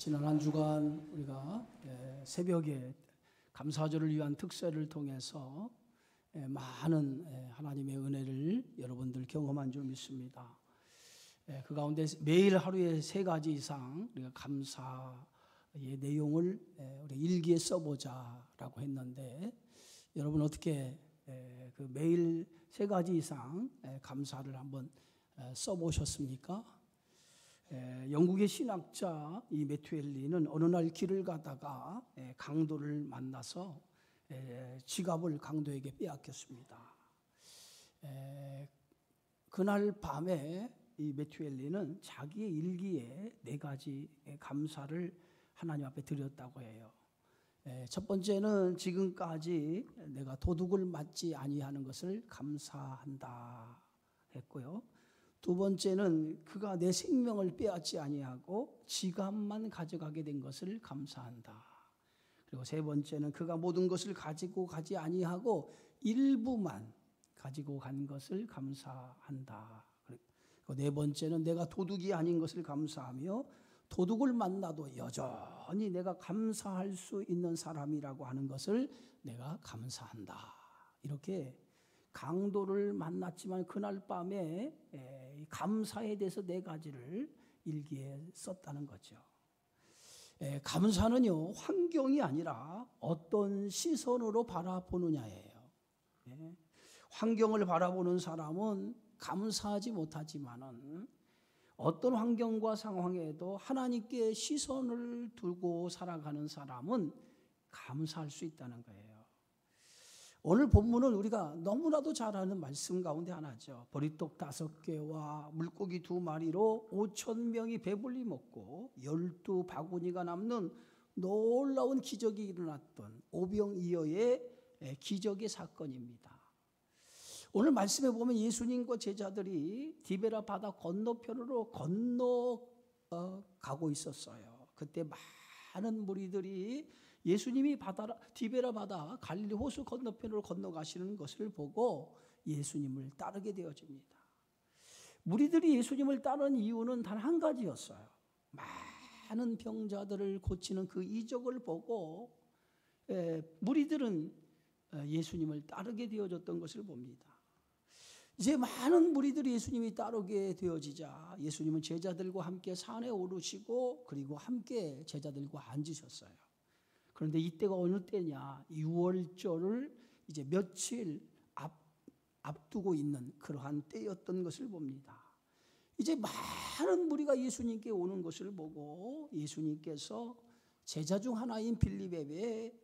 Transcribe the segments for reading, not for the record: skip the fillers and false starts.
지난 한 주간 우리가 새벽에 감사절을 위한 특세를 통해서 많은 하나님의 은혜를 여러분들 경험한 줄 믿습니다. 그 가운데 매일 하루에 3가지 이상 우리가 감사의 내용을 우리 일기에 써보자라고 했는데, 여러분 어떻게 그 매일 3가지 이상 감사를 한번 써보셨습니까? 영국의 신학자 이 매튜엘리는 어느 날 길을 가다가 강도를 만나서 지갑을 강도에게 빼앗겼습니다. 그날 밤에 이 매튜엘리는 자기의 일기에 4가지 감사를 하나님 앞에 드렸다고 해요. 첫 번째는 지금까지 내가 도둑을 맞지 아니하는 것을 감사한다 했고요. 2번째는 그가 내 생명을 빼앗지 아니하고 지갑만 가져가게 된 것을 감사한다. 그리고 3번째는 그가 모든 것을 가지고 가지 아니하고 일부만 가지고 간 것을 감사한다. 그리고 4번째는 내가 도둑이 아닌 것을 감사하며 도둑을 만나도 여전히 내가 감사할 수 있는 사람이라고 하는 것을 내가 감사한다. 이렇게 강도를 만났지만 그날 밤에 감사에 대해서 4가지를 일기에 썼다는 거죠. 감사는요, 환경이 아니라 어떤 시선으로 바라보느냐예요. 환경을 바라보는 사람은 감사하지 못하지만은 어떤 환경과 상황에도 하나님께 시선을 두고 살아가는 사람은 감사할 수 있다는 거예요. 오늘 본문은 우리가 너무나도 잘 아는 말씀 가운데 하나죠. 보리떡 5개와 물고기 2마리로 5,000명이 배불리 먹고 12바구니가 남는 놀라운 기적이 일어났던 오병이어의 기적의 사건입니다. 오늘 말씀에 보면 예수님과 제자들이 디베라 바다 건너편으로 건너가고 있었어요. 그때 많은 무리들이 예수님이 디베라 바다 갈릴리 호수 건너편으로 건너가시는 것을 보고 예수님을 따르게 되어집니다. 무리들이 예수님을 따르는 이유는 단 한 가지였어요. 많은 병자들을 고치는 그 이적을 보고 무리들은 예수님을 따르게 되어졌던 것을 봅니다. 이제 많은 무리들이 예수님이 따르게 되어지자 예수님은 제자들과 함께 산에 오르시고 그리고 함께 제자들과 앉으셨어요. 그런데 이때가 어느 때냐? 6월절을 이제 며칠 앞두고 있는 그러한 때였던 것을 봅니다. 이제 많은 무리가 예수님께 오는 것을 보고 예수님께서 제자 중 하나인 빌립에게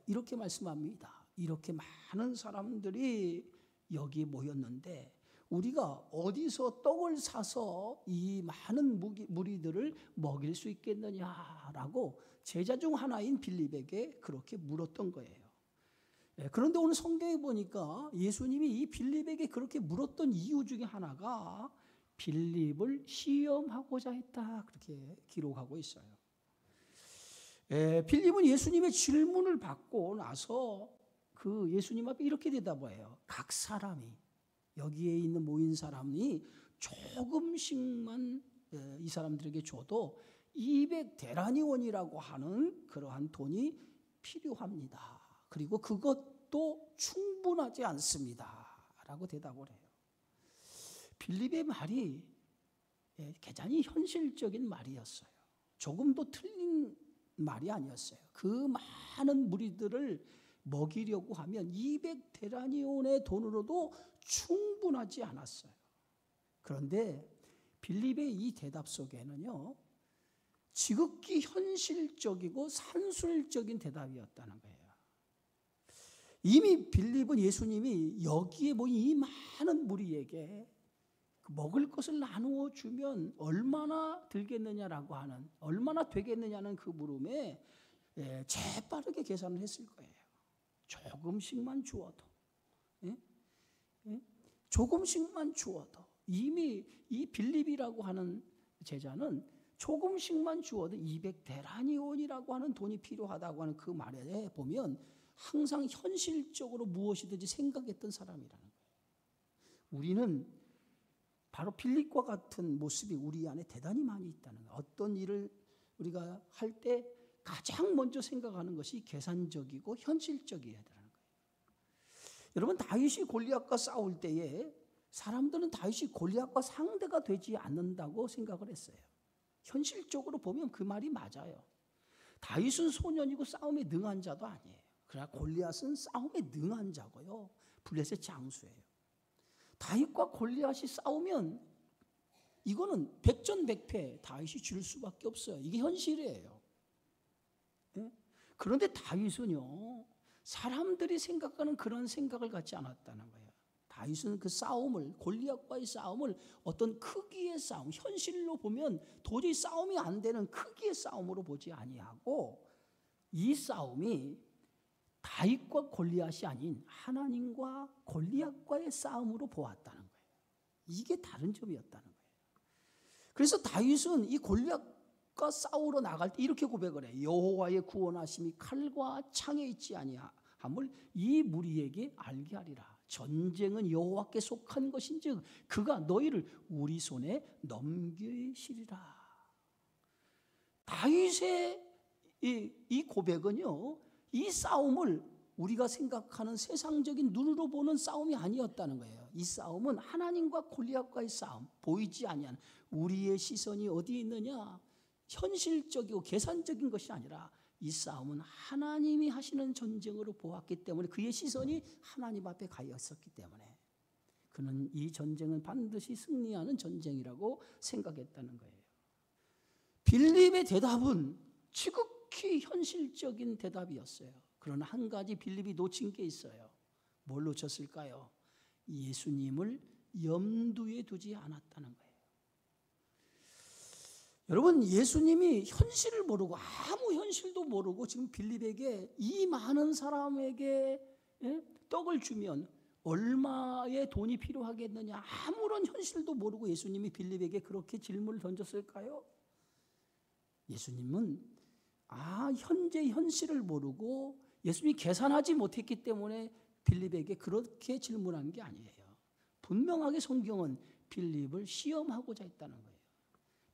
이렇게 말씀합니다. 이렇게 많은 사람들이 여기 모였는데 우리가 어디서 떡을 사서 이 많은 무리들을 먹일 수 있겠느냐라고 제자 중 하나인 빌립에게 그렇게 물었던 거예요. 그런데 오늘 성경에 보니까 예수님이 이 빌립에게 그렇게 물었던 이유 중에 하나가 빌립을 시험하고자 했다, 그렇게 기록하고 있어요. 빌립은 예수님의 질문을 받고 나서 그 예수님 앞에 이렇게 대답해요. 각 사람이, 여기에 있는 모인 사람이 조금씩만 이 사람들에게 줘도 200데나리온이라고 하는 그러한 돈이 필요합니다. 그리고 그것도 충분하지 않습니다. 라고 대답을 해요. 빌립의 말이 대단히 현실적인 말이었어요. 조금도 틀린 말이 아니었어요. 그 많은 무리들을 먹이려고 하면 200데나리온의 돈으로도 충분하지 않았어요. 그런데 빌립의 이 대답 속에는요, 지극히 현실적이고 산술적인 대답이었다는 거예요. 이미 빌립은 예수님이 여기에 모인 이 많은 무리에게 먹을 것을 나누어 주면 얼마나 들겠느냐라고 하는, 얼마나 되겠느냐는 그 물음에 재빠르게 계산을 했을 거예요. 조금씩만 주어도, 조금씩만 주어도, 이미 이 빌립이라고 하는 제자는 조금씩만 주어도 200데나리온이라고 하는 돈이 필요하다고 하는 그 말에 보면 항상 현실적으로 무엇이든지 생각했던 사람이라는 거예요. 우리는 바로 빌립과 같은 모습이 우리 안에 대단히 많이 있다는 거예요. 어떤 일을 우리가 할 때 가장 먼저 생각하는 것이 계산적이고 현실적이어야 되는 거예요. 여러분, 다윗이 골리앗과 싸울 때에 사람들은 다윗이 골리앗과 상대가 되지 않는다고 생각을 했어요. 현실적으로 보면 그 말이 맞아요. 다윗은 소년이고 싸움에 능한 자도 아니에요. 그러나 골리앗은 싸움에 능한 자고요, 블레셋 장수예요. 다윗과 골리앗이 싸우면 이거는 백전백패, 다윗이 질 수밖에 없어요. 이게 현실이에요. 네? 그런데 다윗은요, 사람들이 생각하는 그런 생각을 갖지 않았다는 거예요. 다윗은 그 싸움을, 골리앗과의 싸움을 어떤 크기의 싸움, 현실로 보면 도저히 싸움이 안 되는 크기의 싸움으로 보지 아니하고, 이 싸움이 다윗과 골리앗이 아닌 하나님과 골리앗과의 싸움으로 보았다는 거예요. 이게 다른 점이었다는 거예요. 그래서 다윗은 이 골리앗과 싸우러 나갈 때 이렇게 고백을 해요. 여호와의 구원하심이 칼과 창에 있지 아니함을 이 무리에게 알게 하리라. 전쟁은 여호와께 속한 것인즉 그가 너희를 우리 손에 넘기시리라. 다윗의 이 고백은요, 이 싸움을 우리가 생각하는 세상적인 눈으로 보는 싸움이 아니었다는 거예요. 이 싸움은 하나님과 골리앗과의 싸움, 보이지 아니한, 우리의 시선이 어디에 있느냐, 현실적이고 계산적인 것이 아니라 이 싸움은 하나님이 하시는 전쟁으로 보았기 때문에, 그의 시선이 하나님 앞에 가 있었기 때문에 그는 이 전쟁은 반드시 승리하는 전쟁이라고 생각했다는 거예요. 빌립의 대답은 지극히 현실적인 대답이었어요. 그러나 한 가지 빌립이 놓친 게 있어요. 뭘 놓쳤을까요? 예수님을 염두에 두지 않았다는 거예요. 여러분, 예수님이 현실을 모르고, 아무 현실도 모르고 지금 빌립에게 이 많은 사람에게 떡을 주면 얼마의 돈이 필요하겠느냐, 아무런 현실도 모르고 예수님이 빌립에게 그렇게 질문을 던졌을까요? 예수님은 현재 현실을 모르고 예수님이 계산하지 못했기 때문에 빌립에게 그렇게 질문한 게 아니에요. 분명하게 성경은 빌립을 시험하고자 했다는 거예요.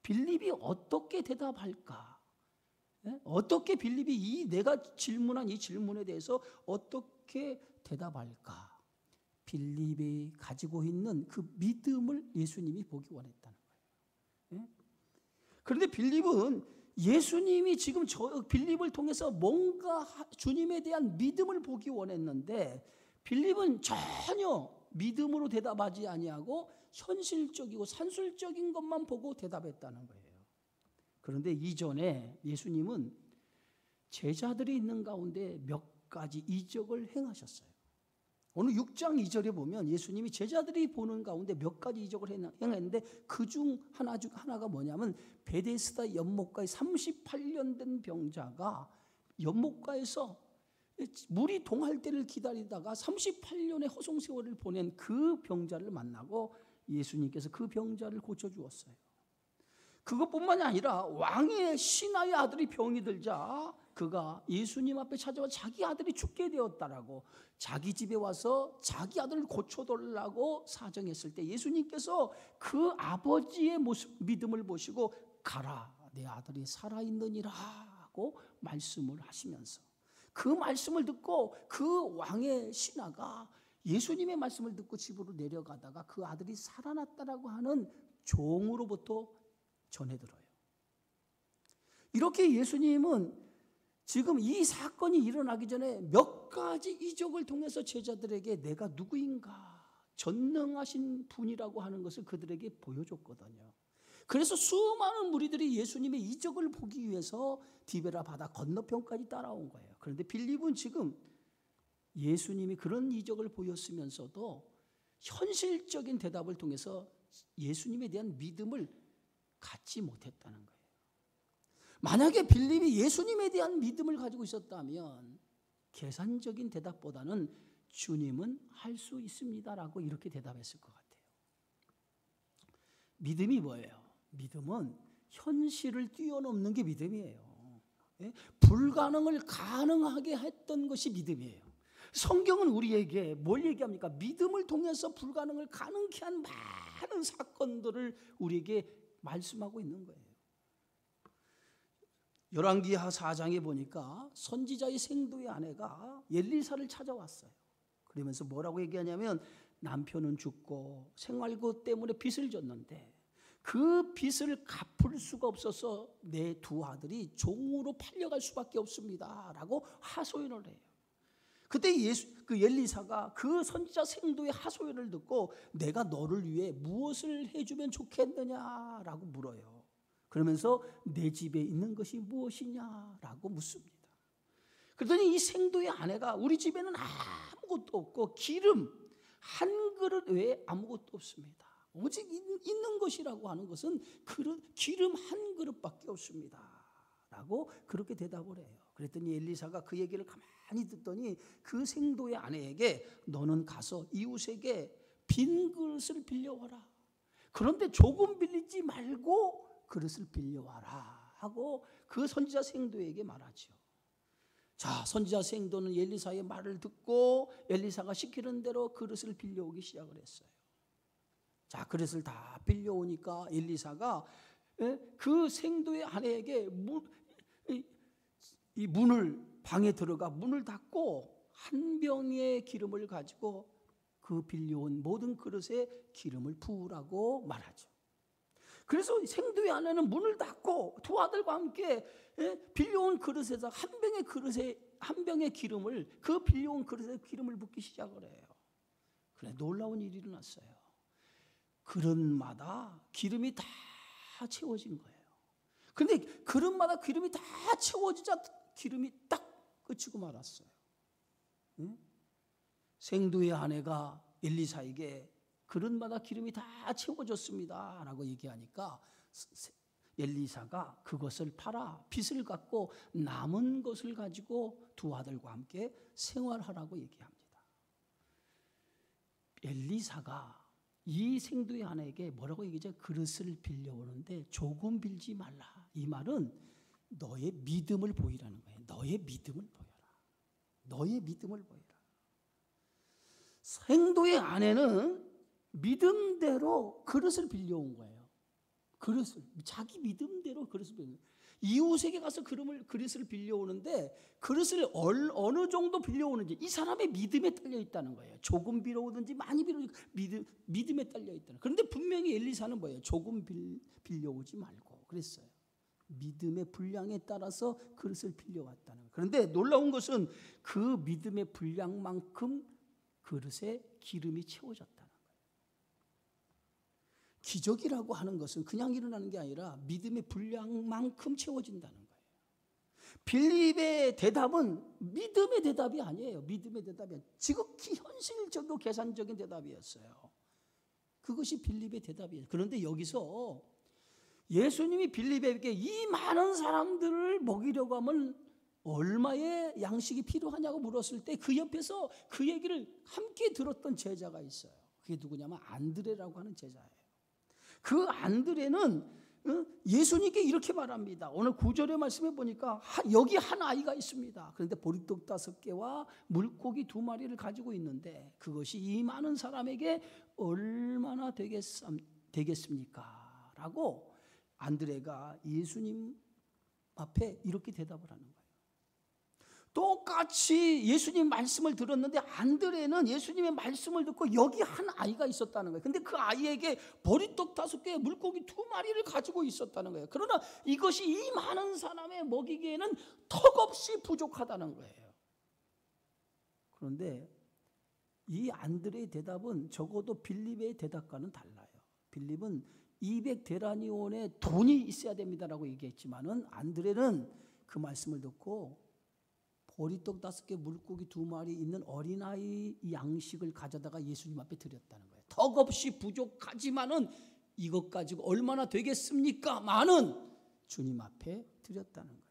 빌립이 어떻게 대답할까? 어떻게 빌립이 내가 질문한 이 질문에 대해서 어떻게 대답할까? 빌립이 가지고 있는 그 믿음을 예수님이 보기 원했다는 거예요. 그런데 빌립은 예수님이 지금 빌립을 통해서 뭔가 주님에 대한 믿음을 보기 원했는데, 빌립은 전혀 믿음으로 대답하지 아니하고 현실적이고 산술적인 것만 보고 대답했다는 거예요. 그런데 이전에 예수님은 제자들이 있는 가운데 몇 가지 이적을 행하셨어요. 오늘 6장 2절에 보면 예수님이 제자들이 보는 가운데 몇 가지 이적을 행했는데, 그중 하나가 뭐냐면, 베데스다 연못가에 38년 된 병자가 연못가에서 물이 동할 때를 기다리다가 38년의 허송세월을 보낸 그 병자를 만나고 예수님께서 그 병자를 고쳐주었어요. 그것뿐만이 아니라 왕의 신하의 아들이 병이 들자 그가 예수님 앞에 찾아와 자기 아들이 죽게 되었다라고, 자기 집에 와서 자기 아들을 고쳐달라고 사정했을 때 예수님께서 그 아버지의 믿음을 보시고 가라, 내 아들이 살아있느니라 하고 말씀을 하시면서, 그 말씀을 듣고 그 왕의 신하가 예수님의 말씀을 듣고 집으로 내려가다가 그 아들이 살아났다라고 하는 종으로부터 전해들어요. 이렇게 예수님은 지금 이 사건이 일어나기 전에 몇 가지 이적을 통해서 제자들에게 내가 누구인가, 전능하신 분이라고 하는 것을 그들에게 보여줬거든요. 그래서 수많은 무리들이 예수님의 이적을 보기 위해서 디베라 바다 건너편까지 따라온 거예요. 그런데 빌립은 지금 예수님이 그런 이적을 보였으면서도 현실적인 대답을 통해서 예수님에 대한 믿음을 갖지 못했다는 거예요. 만약에 빌립이 예수님에 대한 믿음을 가지고 있었다면 계산적인 대답보다는 주님은 할 수 있습니다라고 이렇게 대답했을 것 같아요. 믿음이 뭐예요? 믿음은 현실을 뛰어넘는 게 믿음이에요. 불가능을 가능하게 했던 것이 믿음이에요. 성경은 우리에게 뭘 얘기합니까? 믿음을 통해서 불가능을 가능케 한 많은 사건들을 우리에게 말씀하고 있는 거예요. 열왕기하 4장에 보니까 선지자의 생도의 아내가 엘리사를 찾아왔어요. 그러면서 뭐라고 얘기하냐면 남편은 죽고 생활고 때문에 빚을 졌는데 그 빚을 갚을 수가 없어서 내 두 아들이 종으로 팔려갈 수밖에 없습니다 라고 하소연을 해요. 그때 그 엘리사가 그 선지자 생도의 하소연을 듣고 내가 너를 위해 무엇을 해주면 좋겠느냐라고 물어요. 그러면서 내 집에 있는 것이 무엇이냐라고 묻습니다. 그랬더니 이 생도의 아내가 우리 집에는 아무것도 없고 기름 한 그릇 외에 아무것도 없습니다. 오직 있는 것이라고 하는 것은 기름 한 그릇밖에 없습니다 라고 그렇게 대답을 해요. 그랬더니 엘리사가 그 얘기를 가만히 듣더니 그 생도의 아내에게 너는 가서 이웃에게 빈 그릇을 빌려와라. 그런데 조금 빌리지 말고 그릇을 빌려와라 하고 그 선지자 생도에게 말하죠. 자, 선지자 생도는 엘리사의 말을 듣고 엘리사가 시키는 대로 그릇을 빌려오기 시작을 했어요. 자, 그릇을 다 빌려오니까 엘리사가 그 생도의 아내에게 이 문을 방에 들어가 문을 닫고 한 병의 기름을 가지고 그 빌려온 모든 그릇에 기름을 부으라고 말하죠. 그래서 생도의 아내는 문을 닫고 두 아들과 함께 빌려온 그릇에서 한 병의 기름을 그 빌려온 그릇에 기름을 붓기 시작을 해요. 그래 놀라운 일이 일어났어요. 그릇마다 기름이 다 채워진 거예요. 그런데 그릇마다 기름이 다 채워지자 기름이 딱 그치고 말았어요. 응? 생도의 아내가 엘리사에게 그릇마다 기름이 다 채워졌습니다 라고 얘기하니까 엘리사가 그것을 팔아 빚을 갚고 남은 것을 가지고 두 아들과 함께 생활하라고 얘기합니다. 엘리사가 이 생도의 아내에게 뭐라고 얘기하죠? 그릇을 빌려오는데 조금 빌지 말라. 이 말은 너의 믿음을 보이라는 거예요. 너의 믿음을 보여라. 너의 믿음을 보여라. 생도의 아내는 믿음대로 그릇을 빌려온 거예요. 그릇을 자기 믿음대로 그릇을 빌려. 이웃에게 가서 그릇을 빌려오는데 그릇을 어느 정도 빌려오는지 이 사람의 믿음에 딸려 있다는 거예요. 조금 빌려오든지 많이 빌려오든지 믿음에 딸려 있다는. 그런데 분명히 엘리사는 뭐예요? 조금 빌려오지 말고 그랬어요. 믿음의 분량에 따라서 그릇을 빌려왔다는 거예요. 그런데 놀라운 것은 그 믿음의 분량만큼 그릇에 기름이 채워졌다는 거예요. 기적이라고 하는 것은 그냥 일어나는 게 아니라 믿음의 분량만큼 채워진다는 거예요. 빌립의 대답은 믿음의 대답이 아니에요. 믿음의 대답이 아니에요. 지극히 현실적이고 계산적인 대답이었어요. 그것이 빌립의 대답이에요. 그런데 여기서 예수님이 빌립에게 이 많은 사람들을 먹이려고 하면 얼마의 양식이 필요하냐고 물었을 때 그 옆에서 그 얘기를 함께 들었던 제자가 있어요. 그게 누구냐면 안드레라고 하는 제자예요. 그 안드레는 예수님께 이렇게 말합니다. 오늘 9절의 말씀에 보니까 여기 한 아이가 있습니다. 그런데 보리떡 5개와 물고기 2마리를 가지고 있는데 그것이 이 많은 사람에게 얼마나 되겠습니까? 라고 안드레가 예수님 앞에 이렇게 대답을 하는 거예요. 똑같이 예수님 말씀을 들었는데 안드레는 예수님의 말씀을 듣고 여기 한 아이가 있었다는 거예요. 근데 그 아이에게 보리떡 5개, 물고기 2마리를 가지고 있었다는 거예요. 그러나 이것이 이 많은 사람의 먹이기에는 턱없이 부족하다는 거예요. 그런데 이 안드레의 대답은 적어도 빌립의 대답과는 달라요. 빌립은 200데나리온의 돈이 있어야 됩니다라고 얘기했지만은 안드레는 그 말씀을 듣고 보리떡 5개, 물고기 2마리 있는 어린아이 양식을 가져다가 예수님 앞에 드렸다는 거예요. 턱없이 부족하지만은 이것 가지고 얼마나 되겠습니까? 많은 주님 앞에 드렸다는 거예요.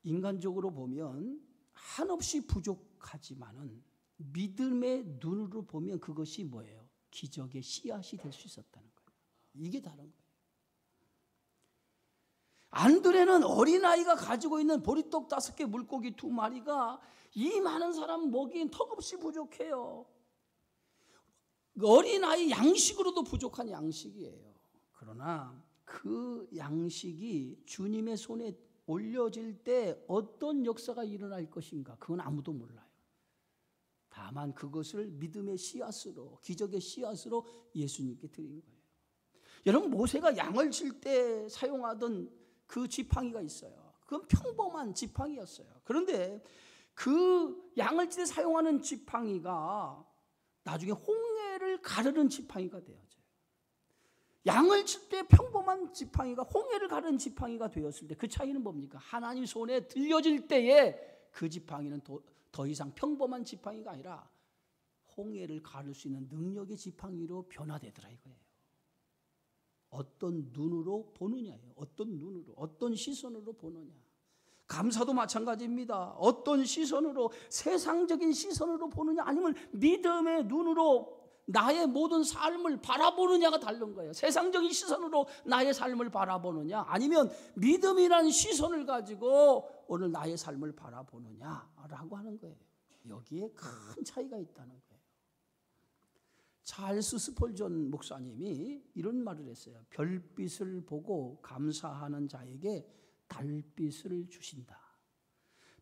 인간적으로 보면 한없이 부족하지만은 믿음의 눈으로 보면 그것이 뭐예요? 기적의 씨앗이 될 수 있었다는 거예요. 이게 다른 거예요. 안드레는 어린아이가 가지고 있는 보리떡 5개, 물고기 2마리가 이 많은 사람 먹이엔 턱없이 부족해요. 어린아이 양식으로도 부족한 양식이에요. 그러나 그 양식이 주님의 손에 올려질 때 어떤 역사가 일어날 것인가, 그건 아무도 몰라요. 다만 그것을 믿음의 씨앗으로, 기적의 씨앗으로 예수님께 드린 거예요. 여러분, 모세가 양을 칠 때 사용하던 그 지팡이가 있어요. 그건 평범한 지팡이였어요. 그런데 그 양을 칠 때 사용하는 지팡이가 나중에 홍해를 가르는 지팡이가 되어져요. 양을 칠 때 평범한 지팡이가 홍해를 가르는 지팡이가 되었을 때 그 차이는 뭡니까? 하나님 손에 들려질 때에 그 지팡이는 더 이상 평범한 지팡이가 아니라 홍해를 가를 수 있는 능력의 지팡이로 변화되더라 이거예요. 어떤 눈으로 보느냐예요. 어떤 눈으로, 어떤 시선으로 보느냐. 감사도 마찬가지입니다. 어떤 시선으로, 세상적인 시선으로 보느냐, 아니면 믿음의 눈으로 나의 모든 삶을 바라보느냐가 다른 거예요. 세상적인 시선으로 나의 삶을 바라보느냐, 아니면 믿음이라는 시선을 가지고 오늘 나의 삶을 바라보느냐라고 하는 거예요. 여기에 큰 차이가 있다는 거예요. 찰스 스펄전 목사님이 이런 말을 했어요. 별빛을 보고 감사하는 자에게 달빛을 주신다.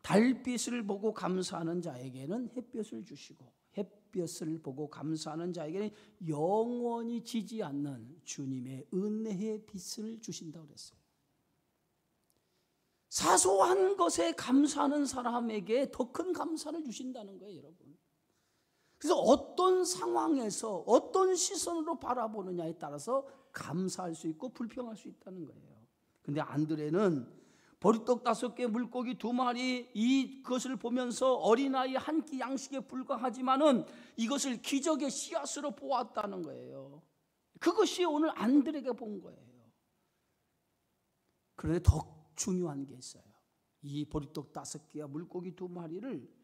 달빛을 보고 감사하는 자에게는 햇볕을 주시고, 햇볕을 보고 감사하는 자에게는 영원히 지지 않는 주님의 은혜의 빛을 주신다고 그랬어요. 사소한 것에 감사하는 사람에게 더 큰 감사를 주신다는 거예요, 여러분. 그래서 어떤 상황에서 어떤 시선으로 바라보느냐에 따라서 감사할 수 있고 불평할 수 있다는 거예요. 근데 안드레는 보리떡 5개, 물고기 2마리, 이것을 보면서 어린아이 한 끼 양식에 불과하지만은 이것을 기적의 씨앗으로 보았다는 거예요. 그것이 오늘 안드레가 본 거예요. 그런데 더 중요한 게 있어요. 이 보리떡 5개와 물고기 2마리를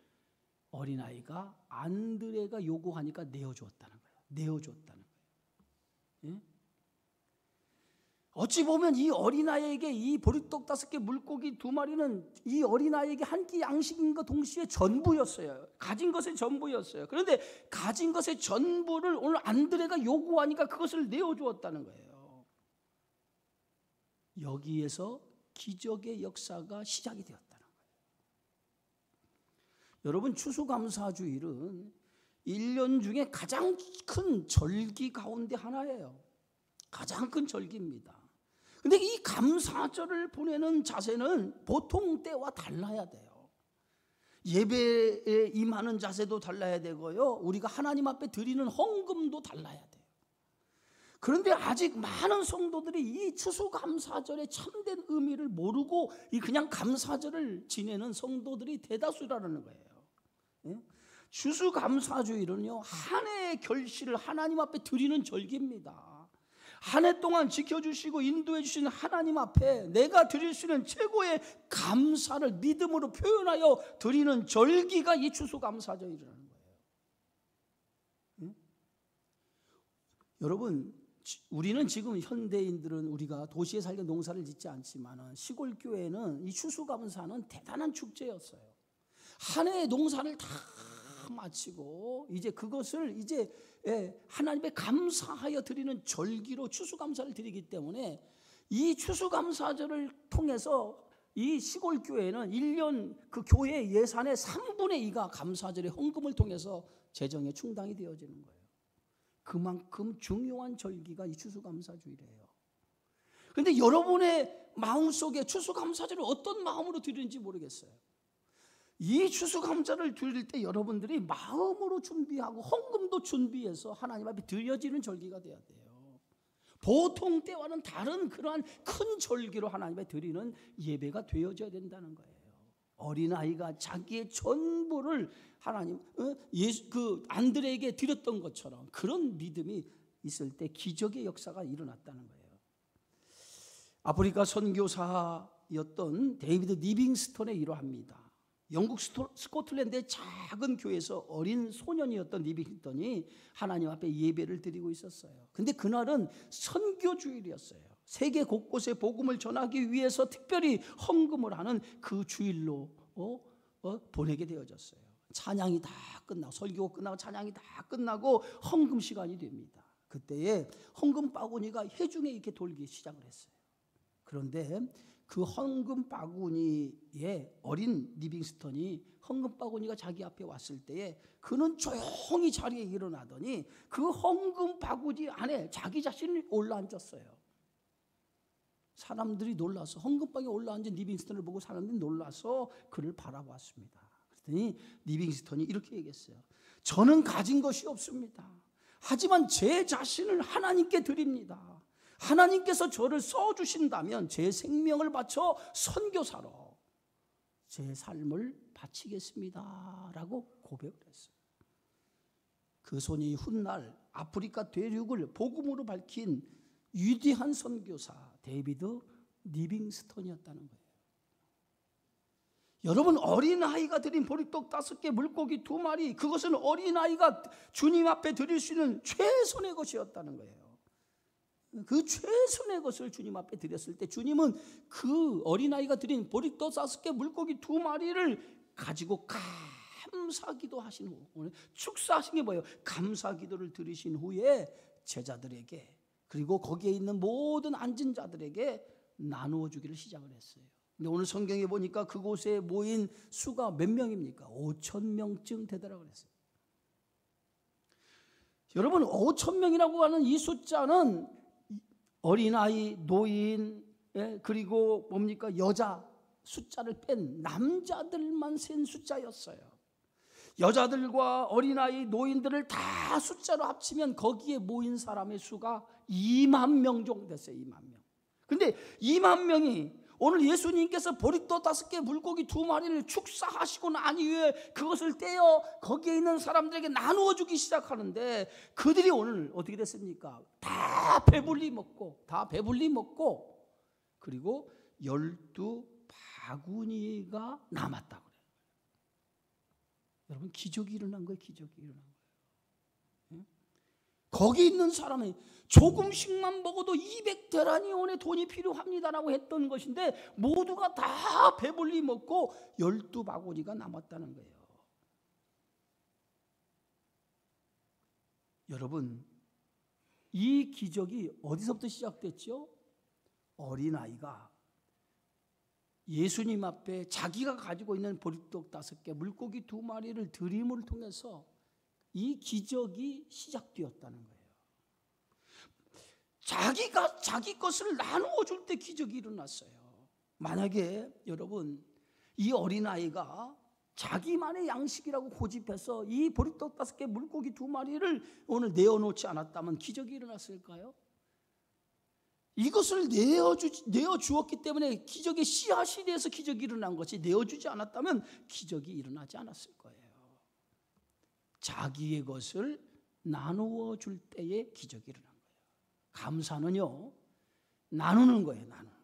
어린아이가, 안드레가 요구하니까 내어주었다는 거예요. 내어줬다는 거예요. 예? 어찌 보면 이 어린아이에게 이 보리떡 5개, 물고기 2마리는 이 어린아이에게 한 끼 양식인과 동시에 전부였어요. 가진 것의 전부였어요. 그런데 가진 것의 전부를 오늘 안드레가 요구하니까 그것을 내어주었다는 거예요. 여기에서 기적의 역사가 시작이 되었다는 거예요. 여러분, 추수감사주일은 1년 중에 가장 큰 절기 가운데 하나예요. 가장 큰 절기입니다. 근데 이 감사절을 보내는 자세는 보통 때와 달라야 돼요. 예배에 임하는 자세도 달라야 되고요, 우리가 하나님 앞에 드리는 헌금도 달라야 돼요. 그런데 아직 많은 성도들이 이 추수감사절의 참된 의미를 모르고 그냥 감사절을 지내는 성도들이 대다수라는 거예요. 추수감사주일은요, 한 해의 결실을 하나님 앞에 드리는 절기입니다. 한 해 동안 지켜주시고 인도해 주신 하나님 앞에 내가 드릴 수 있는 최고의 감사를 믿음으로 표현하여 드리는 절기가 이 추수감사절이라는 거예요. 응? 여러분, 우리는 지금 현대인들은 우리가 도시에 살게 농사를 짓지 않지만 시골 교회는 이 추수감사는 대단한 축제였어요. 한 해의 농사를 다 마치고 이제 그것을 이제 하나님께 감사하여 드리는 절기로 추수감사를 드리기 때문에 이 추수감사절을 통해서 이 시골 교회는 1년 그 교회 예산의 3분의 2가 감사절의 헌금을 통해서 재정에 충당이 되어지는 거예요. 그만큼 중요한 절기가 이 추수감사주일이에요. 그런데 여러분의 마음속에 추수감사절을 어떤 마음으로 드리는지 모르겠어요. 이 추수감사를 드릴 때 여러분들이 마음으로 준비하고 헌금도 준비해서 하나님 앞에 드려지는 절기가 되어야 돼요. 보통 때와는 다른 그러한 큰 절기로 하나님 앞에 드리는 예배가 되어져야 된다는 거예요. 어린아이가 자기의 전부를 하나님, 그 안드레에게 드렸던 것처럼 그런 믿음이 있을 때 기적의 역사가 일어났다는 거예요. 아프리카 선교사였던 데이비드 리빙스턴의 일화입니다. 영국 스코틀랜드의 작은 교회에서 어린 소년이었던 리빙스턴이 하나님 앞에 예배를 드리고 있었어요. 근데 그날은 선교주일이었어요. 세계 곳곳에 복음을 전하기 위해서 특별히 헌금을 하는 그 주일로 보내게 되어졌어요. 찬양이 다 끝나고, 설교 끝나고 찬양이 다 끝나고 헌금 시간이 됩니다. 그때에 헌금 바구니가 회중에 이렇게 돌기 시작을 했어요. 그런데 그 헌금 바구니에 어린 리빙스턴이 헌금 바구니가 자기 앞에 왔을 때에 그는 조용히 자리에 일어나더니 그 헌금 바구니 안에 자기 자신이 올라앉았어요. 사람들이 놀라서, 헌금방에 올라앉은 리빙스턴을 보고 사람들이 놀라서 그를 바라보았습니다. 그랬더니 리빙스턴이 이렇게 얘기했어요. 저는 가진 것이 없습니다. 하지만 제 자신을 하나님께 드립니다. 하나님께서 저를 써주신다면 제 생명을 바쳐 선교사로 제 삶을 바치겠습니다 라고 고백을 했어요. 그 손이 훗날 아프리카 대륙을 복음으로 밝힌 위대한 선교사 데이비드 리빙스턴이었다는 거예요. 여러분, 어린아이가 드린 보리떡 5개, 물고기 2마리, 그것은 어린아이가 주님 앞에 드릴 수 있는 최선의 것이었다는 거예요. 그 최선의 것을 주님 앞에 드렸을 때 주님은 그 어린아이가 드린 보리떡 5개, 물고기 2마리를 가지고 감사기도 하신 후, 오늘 축사하신 게 뭐예요? 감사기도를 드리신 후에 제자들에게, 그리고 거기에 있는 모든 앉은 자들에게 나누어 주기를 시작을 했어요. 근데 오늘 성경에 보니까 그곳에 모인 수가 몇 명입니까? 5,000명쯤 되더라고 그랬어요. 여러분, 5,000명이라고 하는 이 숫자는 어린아이, 노인, 그리고 뭡니까? 여자 숫자를 뺀 남자들만 센 숫자였어요. 여자들과 어린아이, 노인들을 다 숫자로 합치면 거기에 모인 사람의 수가 2만 명 정도 됐어요. 2만 명. 근데 2만 명이 오늘 예수님께서 보리떡 5개, 물고기 2마리를 축사하시고 난 이후에 그것을 떼어 거기에 있는 사람들에게 나누어 주기 시작하는데, 그들이 오늘 어떻게 됐습니까? 다 배불리 먹고 그리고 12바구니가 남았다고 그래요. 여러분, 기적이 일어난 거예요. 기적이 일어난 거예요. 거기 있는 사람이 조금씩만 먹어도 200데나리온의 돈이 필요합니다라고 했던 것인데 모두가 다 배불리 먹고 12바구니가 남았다는 거예요. 여러분, 이 기적이 어디서부터 시작됐죠? 어린아이가 예수님 앞에 자기가 가지고 있는 보리떡 5개, 물고기 2마리를 드림을 통해서 이 기적이 시작되었다는 거예요. 자기가 자기 것을 나누어 줄 때 기적이 일어났어요. 만약에 여러분, 이 어린아이가 자기만의 양식이라고 고집해서 이 보리떡 5개, 물고기 2마리를 오늘 내어놓지 않았다면 기적이 일어났을까요? 이것을 내어주었기 때문에 기적의 씨앗이 돼서 기적이 일어난 것이, 내어주지 않았다면 기적이 일어나지 않았을 거예요. 자기의 것을 나누어 줄 때에 기적이 일어난 거예요. 감사는요, 나누는 거예요. 나누는 거.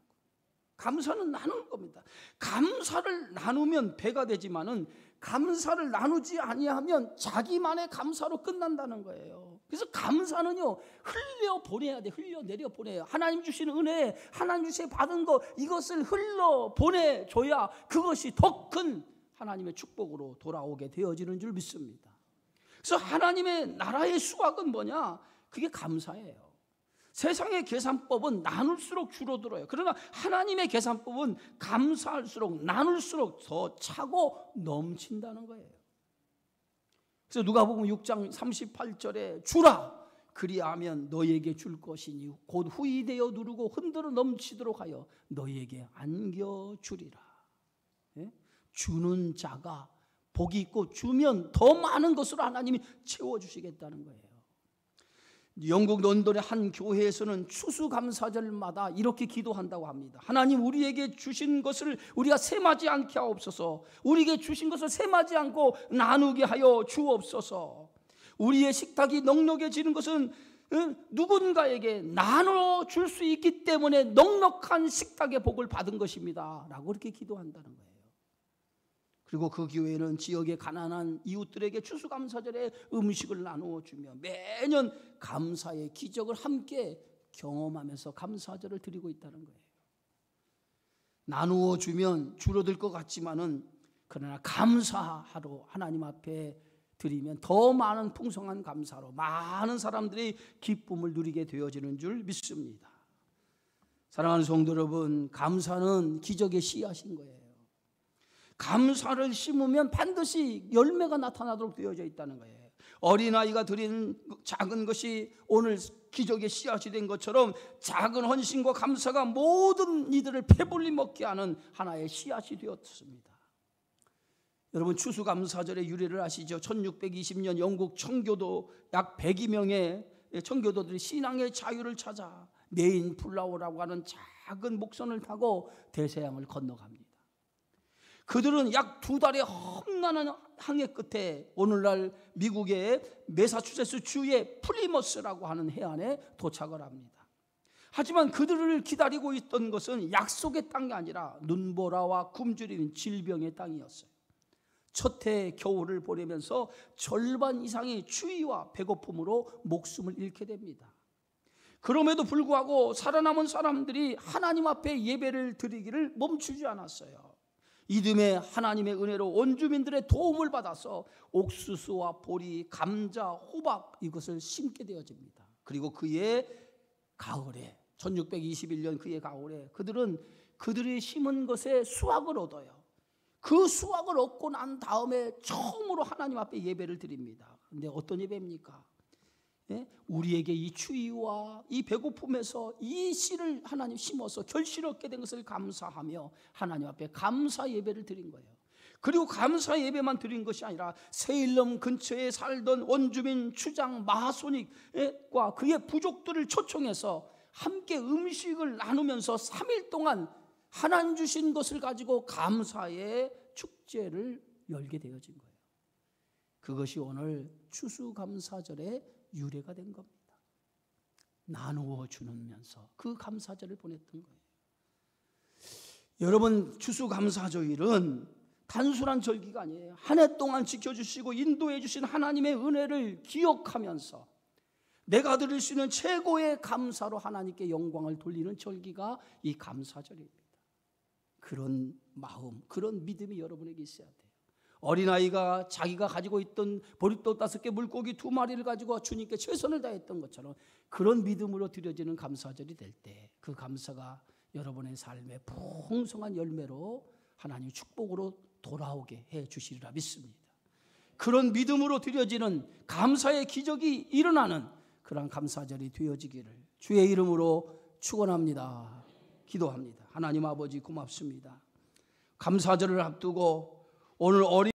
감사는 나누는 겁니다. 감사를 나누면 배가 되지만은 감사를 나누지 아니하면 자기만의 감사로 끝난다는 거예요. 그래서 감사는요, 흘려 보내야 돼. 흘려 내려 보내요. 하나님 주시는 은혜, 하나님 주시 받은 거, 이것을 흘러 보내줘야 그것이 더 큰 하나님의 축복으로 돌아오게 되어지는 줄 믿습니다. 그래서 하나님의 나라의 수확은 뭐냐? 그게 감사예요. 세상의 계산법은 나눌수록 줄어들어요. 그러나 하나님의 계산법은 감사할수록, 나눌수록 더 차고 넘친다는 거예요. 그래서 누가복음 6장 38절에 주라, 그리하면 너희에게 줄 것이니 곧 후이되어 누르고 흔들어 넘치도록 하여 너희에게 안겨주리라. 예? 주는 자가 복이 있고, 주면 더 많은 것으로 하나님이 채워주시겠다는 거예요. 영국 런던의 한 교회에서는 추수감사절마다 이렇게 기도한다고 합니다. 하나님, 우리에게 주신 것을 우리가 셈하지 않게 하옵소서. 우리에게 주신 것을 셈하지 않고 나누게 하여 주옵소서. 우리의 식탁이 넉넉해지는 것은 누군가에게 나눠 줄 수 있기 때문에 넉넉한 식탁의 복을 받은 것입니다 라고 이렇게 기도한다는 거예요. 그리고 그 교회는 지역의 가난한 이웃들에게 추수감사절에 음식을 나누어 주며 매년 감사의 기적을 함께 경험하면서 감사절을 드리고 있다는 거예요. 나누어 주면 줄어들 것 같지만은, 그러나 감사하러 하나님 앞에 드리면 더 많은 풍성한 감사로 많은 사람들이 기쁨을 누리게 되어지는 줄 믿습니다. 사랑하는 성도 여러분, 감사는 기적의 씨앗인 거예요. 감사를 심으면 반드시 열매가 나타나도록 되어져 있다는 거예요. 어린아이가 드린 작은 것이 오늘 기적의 씨앗이 된 것처럼 작은 헌신과 감사가 모든 이들을 배불리 먹게 하는 하나의 씨앗이 되었습니다. 여러분, 추수감사절의 유래를 아시죠? 1620년 영국 청교도 약 100여 명의 청교도들이 신앙의 자유를 찾아 메인 플라워라고 하는 작은 목선을 타고 대서양을 건너갑니다. 그들은 약 2달의 험난한 항해 끝에 오늘날 미국의 매사추세츠 주의 플리머스라고 하는 해안에 도착을 합니다. 하지만 그들을 기다리고 있던 것은 약속의 땅이 아니라 눈보라와 굶주리는 질병의 땅이었어요. 첫 해 겨울을 보내면서 절반 이상이 추위와 배고픔으로 목숨을 잃게 됩니다. 그럼에도 불구하고 살아남은 사람들이 하나님 앞에 예배를 드리기를 멈추지 않았어요. 이듬해 하나님의 은혜로 원주민들의 도움을 받아서 옥수수와 보리, 감자, 호박 이것을 심게 되어집니다. 그리고 그의 가을에 1621년 그의 가을에 그들은 그들이 심은 것에 수확을 얻어요. 그 수확을 얻고 난 다음에 처음으로 하나님 앞에 예배를 드립니다. 그런데 어떤 예배입니까? 예? 우리에게 이 추위와 이 배고픔에서 이 씨를 하나님 심어서 결실 얻게 된 것을 감사하며 하나님 앞에 감사 예배를 드린 거예요. 그리고 감사 예배만 드린 것이 아니라 세일럼 근처에 살던 원주민 추장 마하소닉과 그의 부족들을 초청해서 함께 음식을 나누면서 3일 동안 하나님 주신 것을 가지고 감사의 축제를 열게 되어진 거예요. 그것이 오늘 추수감사절의 유래가 된 겁니다. 나누어 주면서 그 감사절을 보냈던 거예요. 여러분, 추수감사절은 단순한 절기가 아니에요. 한 해 동안 지켜주시고 인도해 주신 하나님의 은혜를 기억하면서 내가 드릴 수 있는 최고의 감사로 하나님께 영광을 돌리는 절기가 이 감사절입니다. 그런 마음, 그런 믿음이 여러분에게 있어야 돼요. 어린아이가 자기가 가지고 있던 보리떡 5개, 물고기 2마리를 가지고 주님께 최선을 다했던 것처럼 그런 믿음으로 드려지는 감사절이 될 때 그 감사가 여러분의 삶에 풍성한 열매로 하나님 축복으로 돌아오게 해 주시리라 믿습니다. 그런 믿음으로 드려지는 감사의 기적이 일어나는 그런 감사절이 되어지기를 주의 이름으로 축원합니다. 기도합니다. 하나님 아버지 고맙습니다. 감사절을 앞두고 오늘 어린